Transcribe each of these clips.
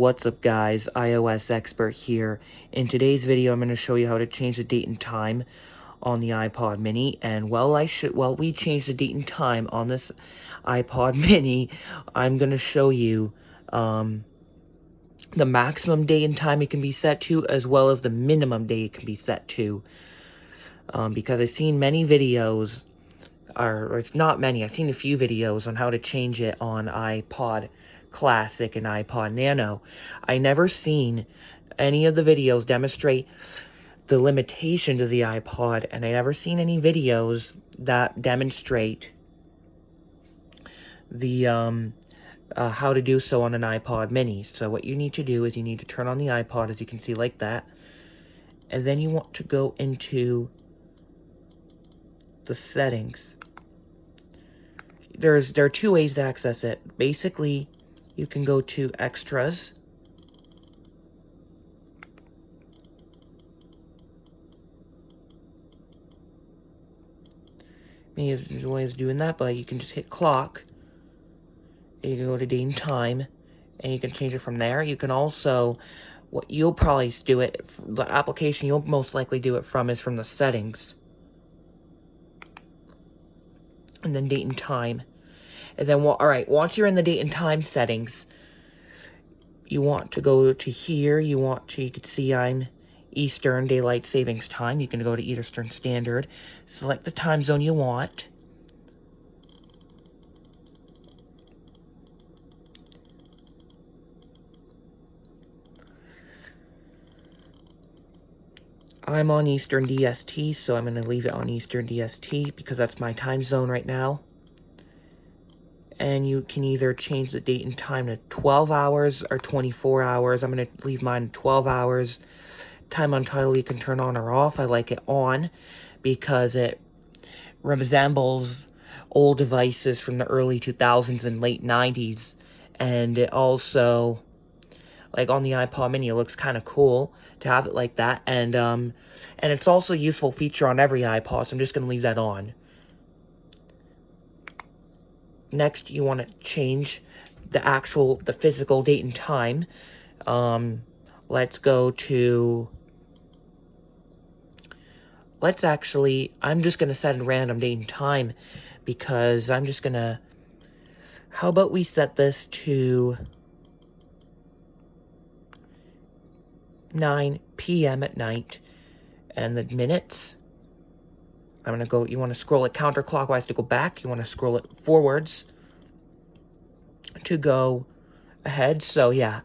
What's up guys, iOS expert here. In today's video I'm going to show you how to change the date and time on the iPod mini. And while we change the date and time on this iPod mini, I'm going to show you the maximum date and time it can be set to, as well as the minimum date it can be set to. Because I've seen many videos, or it's not many, I've seen a few videos on how to change it on iPod Classic and iPod Nano. I never seen any of the videos demonstrate the limitations of the iPod, and I never seen any videos that demonstrate the how to do so on an iPod mini. So what you need to do is you need to turn on the iPod, as you can see, like that, and then you want to go into the settings. There are two ways to access it. Basically, you can go to extras, many ways of doing that, but you can just hit clock, and you can go to date and time, and you can change it from there. You can also, what you'll probably do it, the application you'll most likely do it from is from the settings, and then date and time. And then, alright, once you're in the date and time settings, you want to go to here, you can see I'm Eastern Daylight Savings Time. You can go to Eastern Standard, select the time zone you want. I'm on Eastern DST, so I'm going to leave it on Eastern DST because that's my time zone right now. And you can either change the date and time to 12 hours or 24 hours. I'm going to leave mine 12 hours. Time on title you can turn on or off. I like it on because it resembles old devices from the early 2000s and late 90s. And it also, like on the iPod mini, it looks kind of cool to have it like that. And it's also a useful feature on every iPod, so I'm just going to leave that on. Next, you want to change the physical date and time. Let's go to, I'm just going to set a random date and time because I'm just going to, how about we set this to 9 p.m. at night, and the minutes, I'm going to go, you want to scroll it counterclockwise to go back, you want to scroll it forwards to go ahead. So yeah,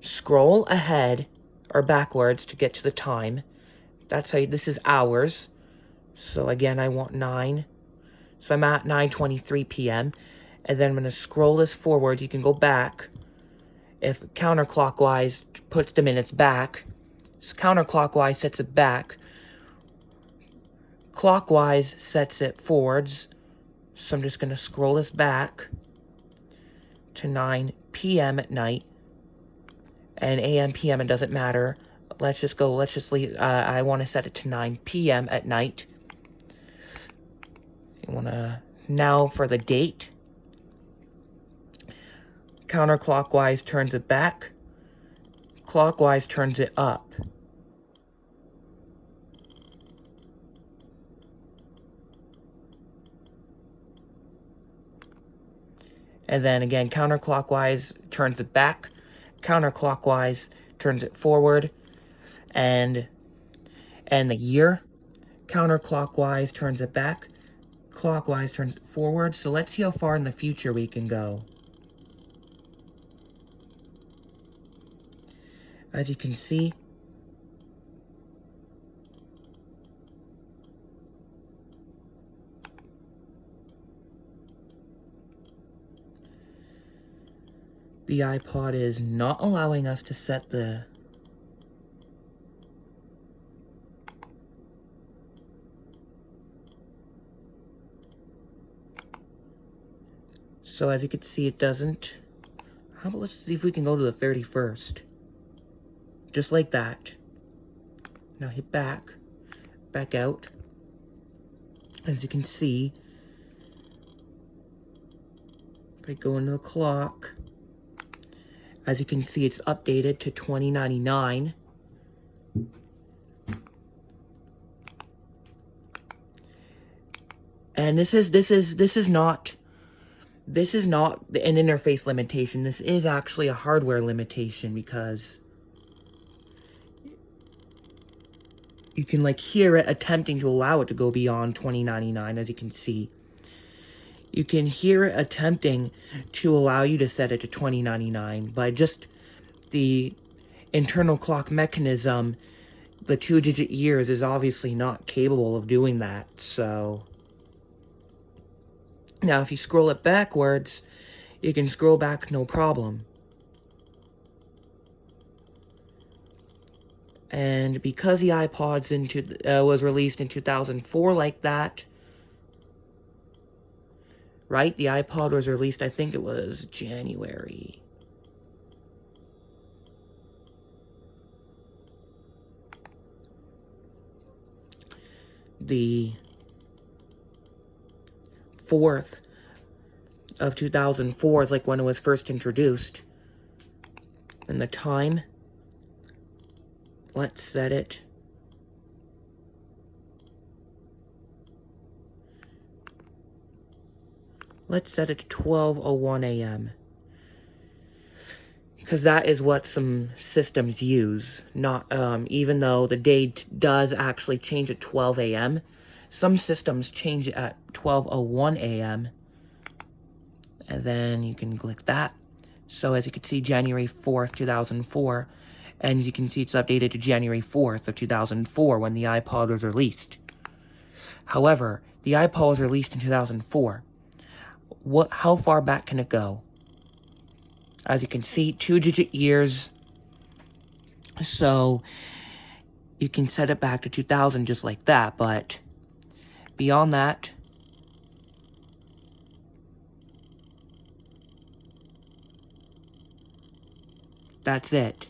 scroll ahead or backwards to get to the time. That's how this is hours. So again, I want 9. So I'm at 9:23 p.m. And then I'm going to scroll this forward. You can go back. If counterclockwise puts the minutes back, so counterclockwise sets it back. Clockwise sets it forwards. So I'm just going to scroll this back to 9 p.m. at night. And a.m., p.m., it doesn't matter. Let's just leave, I want to set it to 9 p.m. at night. You want to, now for the date. Counterclockwise turns it back. Clockwise turns it up. And then again, counterclockwise turns it back. Counterclockwise turns it forward. And the year, counterclockwise turns it back. Clockwise turns it forward. So let's see how far in the future we can go. As you can see, the iPod is not allowing us to set the so as you can see, it doesn't. How about let's see if we can go to the 31st. Just like that. Now hit back out. As you can see, if I go into the clock, As you can see, it's updated to $20.99. And this is not an interface limitation. This is actually a hardware limitation, because you can like hear it attempting to allow it to go beyond $20.99. As you can see, you can hear it attempting to allow you to set it to $20.99, but just the internal clock mechanism, the 2-digit years, is obviously not capable of doing that. So now if you scroll it backwards, you can scroll back no problem. And because the iPod's was released in 2004 like that, right? The iPod was released, I think it was January. The 4th of 2004 is like when it was first introduced. And the time, let's set it. Let's set it to 12:01 a.m. Because that is what some systems use. Not even though the date does actually change at 12 a.m., some systems change it at 12:01 a.m. And then you can click that. So as you can see, January 4th, 2004. And as you can see, it's updated to January 4th of 2004 when the iPod was released. However, the iPod was released in 2004. How far back can it go? As you can see, 2-digit years. So you can set it back to 2000 just like that, but beyond that, that's it.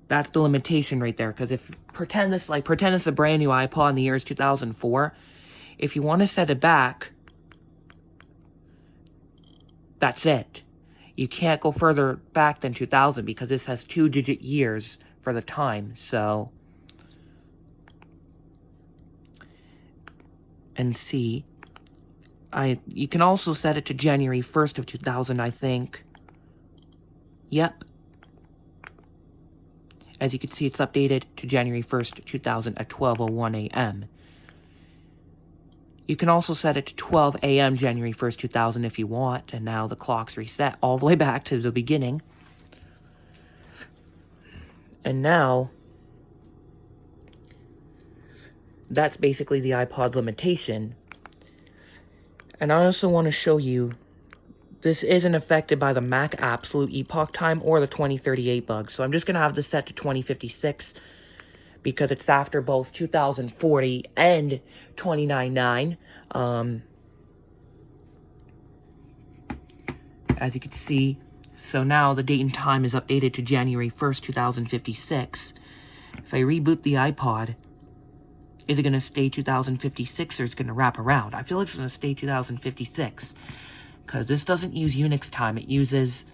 That's the limitation right there. Because if pretend this is a brand new iPod in the year is 2004. If you want to set it back, that's it. You can't go further back than 2000 because this has 2-digit years for the time. So, and see, you can also set it to January 1st of 2000, I think. Yep. As you can see, it's updated to January 1st, 2000 at 12:01 a.m. You can also set it to 12 a.m. January 1st, 2000 if you want, and now the clock's reset all the way back to the beginning. And now, that's basically the iPod limitation. And I also want to show you, this isn't affected by the Mac Absolute Epoch Time or the 2038 bug. So I'm just going to have this set to 2056 because it's after both 2040 and 2099. As you can see, so now the date and time is updated to January 1st, 2056. If I reboot the iPod, is it going to stay 2056 or is it going to wrap around? I feel like it's going to stay 2056. Because this doesn't use Unix time. It uses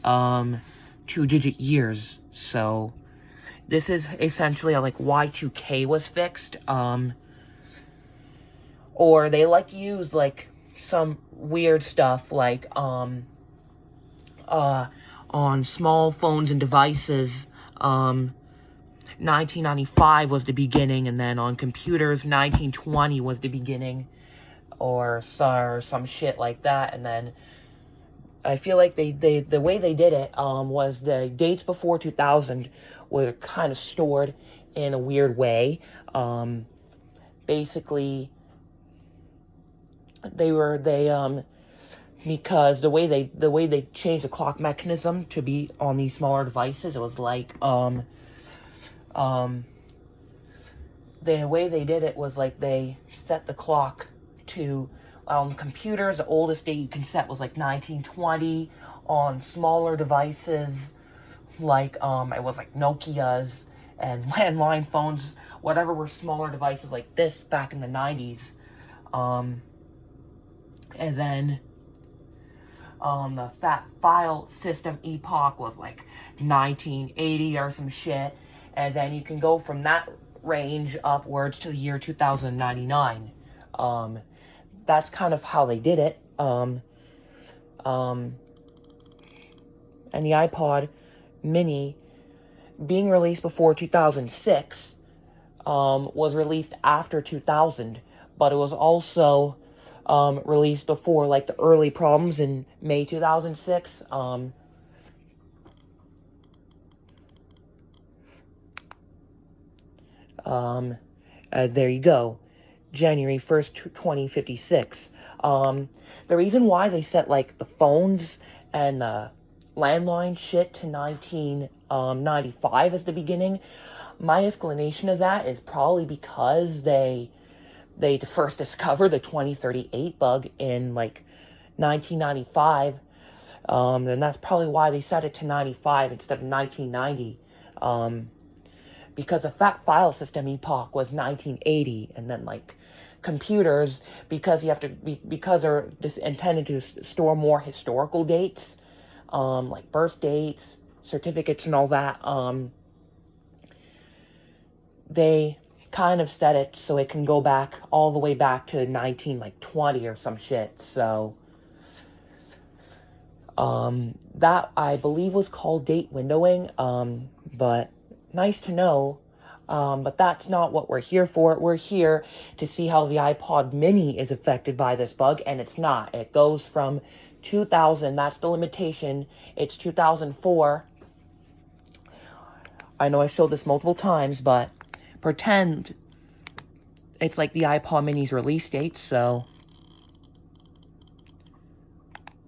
2-digit years. So this is essentially like Y2K was fixed. Or they like use like some weird stuff like on small phones and devices. 1995 was the beginning, and then on computers 1920 was the beginning. Or some shit like that. And then I feel like the way they did it was the dates before 2000 were kind of stored in a weird way. Basically, because the way they changed the clock mechanism to be on these smaller devices, it was like the way they did it was like they set the clock to computers. The oldest date you can set was like 1920. On smaller devices like it was like Nokia's and landline phones, whatever were smaller devices like this back in the 90s. And then The file system epoch was like 1980 or some shit. And then you can go from that range upwards to the year 2099. That's kind of how they did it. And the iPod Mini, being released before 2006, was released after 2000, but it was also released before, like, the early problems in May 2006. There you go. January 1st, 2056. The reason why they set, like, the phones and the landline shit to 1995 as the beginning, my explanation of that is probably because they first discovered the 2038 bug in, like, 1995, and that's probably why they set it to 95 instead of 1990, because the file system epoch was 1980, and then, like, computers, because they're intended to store more historical dates, like birth dates, certificates, and all that, they kind of set it so it can go back all the way back to 1920 or some shit. So that, I believe, was called date windowing, but nice to know. But that's not what we're here for. We're here to see how the iPod Mini is affected by this bug, and it's not. It goes from 2000, that's the limitation. It's 2004. I know I showed this multiple times, but pretend it's like the iPod Mini's release date, so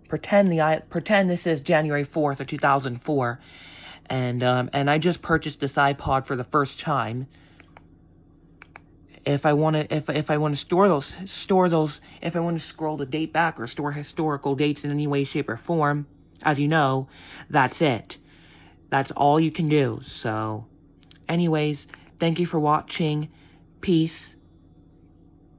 pretend this is January 4th of 2004, and I just purchased this iPod for the first time. If I want to if I want to store those, if I want to scroll the date back or store historical dates in any way, shape, or form, as you know, that's it. That's all you can do. So anyways, thank you for watching. Peace.